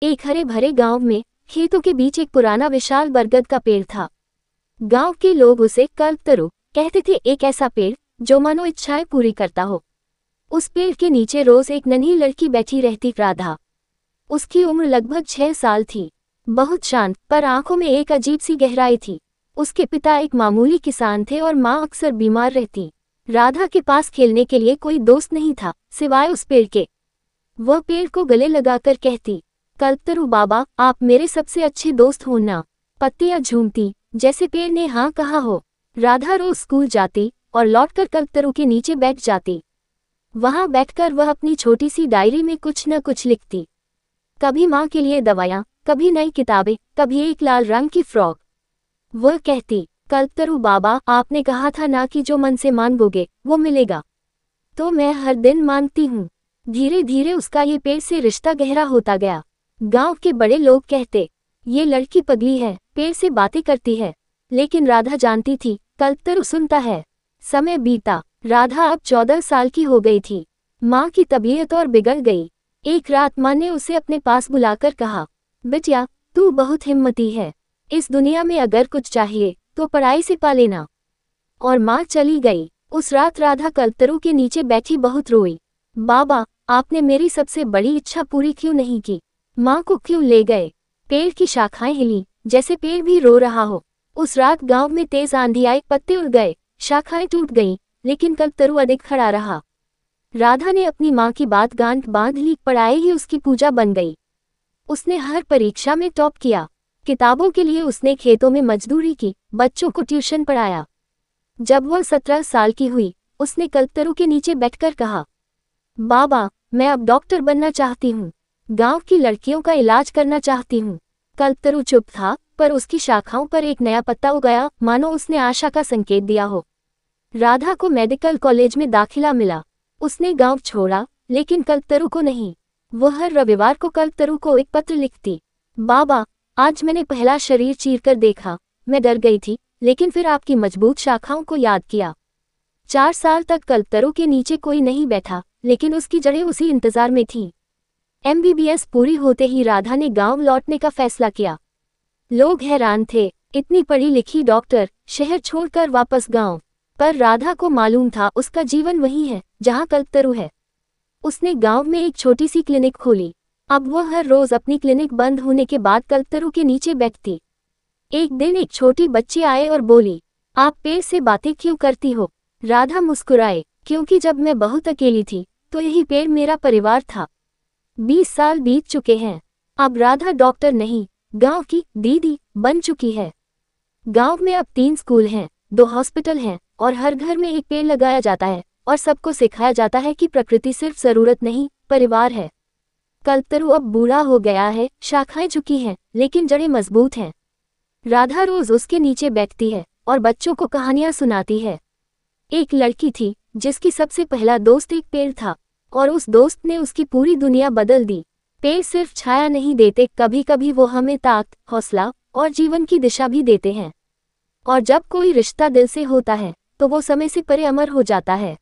एक हरे भरे गांव में खेतों के बीच एक पुराना विशाल बरगद का पेड़ था। गांव के लोग उसे कल्पतरु कहते थे, एक ऐसा पेड़ जो मानो इच्छाएं पूरी करता हो। उस पेड़ के नीचे रोज एक नन्ही लड़की बैठी रहती, राधा। उसकी उम्र लगभग 6 साल थी। बहुत शांत, पर आंखों में एक अजीब सी गहराई थी। उसके पिता एक मामूली किसान थे और माँ अक्सर बीमार रहती। राधा के पास खेलने के लिए कोई दोस्त नहीं था सिवाय उस पेड़ के। वह पेड़ को गले लगाकर कहती, कल्पतरु बाबा, आप मेरे सबसे अच्छे दोस्त हो ना। पत्तियां झूमती जैसे पेड़ ने हाँ कहा हो। राधा रोज स्कूल जाती और लौटकर कल्पतरु के नीचे बैठ जाती। वहां बैठकर वह अपनी छोटी सी डायरी में कुछ न कुछ लिखती। कभी माँ के लिए दवायां, कभी नई किताबें, कभी एक लाल रंग की फ्रॉक। वह कहती, कल्पतरु बाबा, आपने कहा था ना कि जो मन से मांगोगे वो मिलेगा। तो मैं हर दिन मांगती हूँ। धीरे धीरे उसका ये पेड़ से रिश्ता गहरा होता गया। गांव के बड़े लोग कहते, ये लड़की पगली है, पेड़ से बातें करती है। लेकिन राधा जानती थी, कल्पतरु सुनता है। समय बीता। राधा अब 14 साल की हो गई थी। माँ की तबीयत और बिगड़ गई। एक रात माँ ने उसे अपने पास बुलाकर कहा, बिटिया, तू बहुत हिम्मती है। इस दुनिया में अगर कुछ चाहिए तो पढ़ाई से पा लेना। और माँ चली गई। उस रात राधा कल्पतरु के नीचे बैठी बहुत रोई। बाबा, आपने मेरी सबसे बड़ी इच्छा पूरी क्यों नहीं की? माँ को क्यों ले गए? पेड़ की शाखाएं हिली जैसे पेड़ भी रो रहा हो। उस रात गांव में तेज आंधी आई, पत्ते उड़ गए, शाखाएं टूट गईं, लेकिन कल्पतरु अडिग खड़ा रहा। राधा ने अपनी माँ की बात गांठ बांध ली, पढ़ाई ही उसकी पूजा बन गई। उसने हर परीक्षा में टॉप किया। किताबों के लिए उसने खेतों में मजदूरी की, बच्चों को ट्यूशन पढ़ाया। जब वह 17 साल की हुई, उसने कल्पतरु के नीचे बैठकर कहा, बाबा, मैं अब डॉक्टर बनना चाहती हूँ। गांव की लड़कियों का इलाज करना चाहती हूँ। कल्पतरु चुप था, पर उसकी शाखाओं पर एक नया पत्ता उगाया, मानो उसने आशा का संकेत दिया हो। राधा को मेडिकल कॉलेज में दाखिला मिला। उसने गांव छोड़ा, लेकिन कल्पतरु को नहीं। वह हर रविवार को कल्पतरु को एक पत्र लिखती, बाबा, आज मैंने पहला शरीर चीरकर देखा। मैं डर गई थी, लेकिन फिर आपकी मजबूत शाखाओं को याद किया। 4 साल तक कल्पतरु के नीचे कोई नहीं बैठा, लेकिन उसकी जड़ें उसी इंतजार में थीं। MBBS पूरी होते ही राधा ने गांव लौटने का फैसला किया। लोग हैरान थे, इतनी पढ़ी लिखी डॉक्टर शहर छोड़कर वापस गांव। पर राधा को मालूम था, उसका जीवन वही है जहां कल्पतरु है। उसने गांव में एक छोटी सी क्लिनिक खोली। अब वह हर रोज अपनी क्लिनिक बंद होने के बाद कल्पतरु के नीचे बैठती। एक दिन एक छोटी बच्ची आए और बोली, आप पेड़ से बातें क्यों करती हो? राधा मुस्कुराए, क्योंकि जब मैं बहुत अकेली थी तो यही पेड़ मेरा परिवार था। 20 साल बीत चुके हैं। अब राधा डॉक्टर नहीं, गांव की दीदी बन चुकी है। गांव में अब 3 स्कूल हैं, 2 हॉस्पिटल हैं और हर घर में एक पेड़ लगाया जाता है और सबको सिखाया जाता है कि प्रकृति सिर्फ जरूरत नहीं, परिवार है। कल्पतरु अब बूढ़ा हो गया है, शाखाएं झुकी हैं, लेकिन जड़ें मजबूत हैं। राधा रोज उसके नीचे बैठती है और बच्चों को कहानियां सुनाती है। एक लड़की थी जिसकी सबसे पहला दोस्त एक पेड़ था, और उस दोस्त ने उसकी पूरी दुनिया बदल दी। पेड़ सिर्फ छाया नहीं देते, कभी कभी वो हमें ताकत, हौसला और जीवन की दिशा भी देते हैं। और जब कोई रिश्ता दिल से होता है तो वो समय से परे अमर हो जाता है।